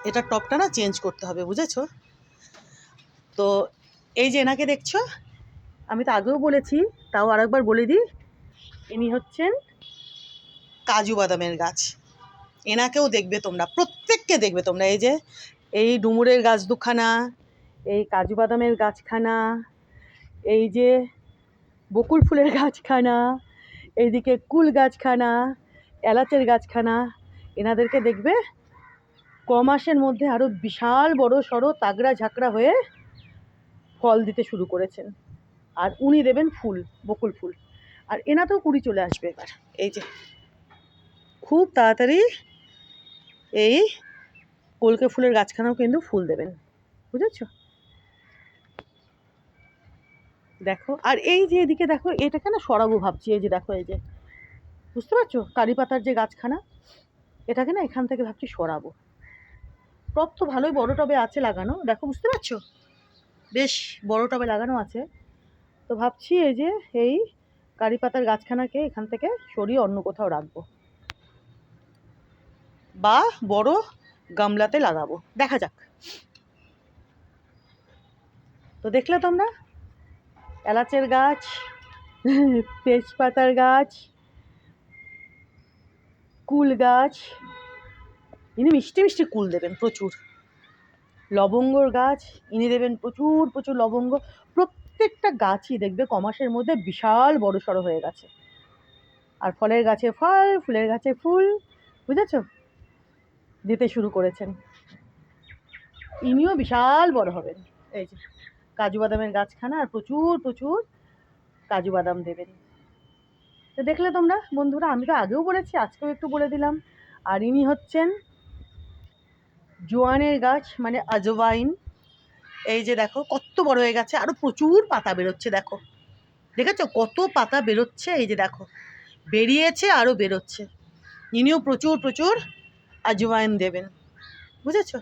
এটার টপটা না চেঞ্জ করতে হবে, বুঝেছো? তো এই যে এনাকে দেখছো, আমি তো আগেও বলেছি, তাও আরেকবার বলে দিই, ইনি হচ্ছেন কাজু বাদামের গাছ। এনাকেও দেখবে তোমরা, প্রত্যেককে দেখবে তোমরা। এই যে এই ডুমুরের গাছ দুখানা, এই কাজু বাদামের গাছখানা, এই যে বকুল ফুলের গাছখানা, এইদিকে কুল গাছখানা, এলাচের গাছখানা, এনাদেরকে দেখবে ক মাসের মধ্যে আরও বিশাল বড় সড়ো তাগড়া ঝাঁকড়া হয়ে ফল দিতে শুরু করেছেন। আর উনি দেবেন ফুল, বকুল ফুল। আর এনাতেও কুড়ি চলে আসবে এবার। এই যে খুব তাড়াতাড়ি এই কলকে ফুলের গাছখানাও কিন্তু ফুল দেবেন, বুঝেছো? দেখো, আর এই যে এদিকে দেখো, এটাকে না সরাবো ভাবছি। এই যে দেখো, এই যে বুঝতে পারছো কারি পাতার যে গাছখানা, এটাকে না এখান থেকে ভাবছি সরাবো। টব তো ভালোই বড় টবে আছে লাগানো, দেখো বুঝতে পারছো, বেশ বড় টবে লাগানো আছে। তো ভাবছি এই যে এই কারি পাতার গাছখানাকে এখান থেকে সরিয়ে অন্য কোথাও রাখবো, বা বড় গামলাতে লাগাবো, দেখা যাক। তো দেখলে তোমরা, এলাচের গাছ, তেজপাতার গাছ, কুল গাছ, ইনি মিষ্টি মিষ্টি কুল দেবেন প্রচুর। লবঙ্গর গাছ, ইনি দেবেন প্রচুর প্রচুর লবঙ্গ। প্রত্যেকটা গাছই দেখবে কমাসের মধ্যে বিশাল বড় সড়ো হয়ে গেছে। আর ফলের গাছে ফল, ফুলের গাছে ফুল, বুঝেছ, দিতে শুরু করেছেন। ইনিও বিশাল বড় হবেন। এই যে কাজু বাদামের গাছখানা, আর প্রচুর প্রচুর কাজু বাদাম দেবেন। তো দেখলে তোমরা বন্ধুরা, আমি তো আগেও বলেছি, আজকেও একটু বলে দিলাম। আর ইনি হচ্ছেন জোয়ানের গাছ, মানে আজওয়াইন। এই যে দেখো কত বড় হয়ে গেছে, আরো প্রচুর পাতা বেরোচ্ছে। দেখো, দেখেছো কত পাতা বেরোচ্ছে? এই যে দেখো, বেরিয়েছে আরো বেরোচ্ছে। ইনিও প্রচুর প্রচুর আজওয়াইন দেবেন, বুঝেছো?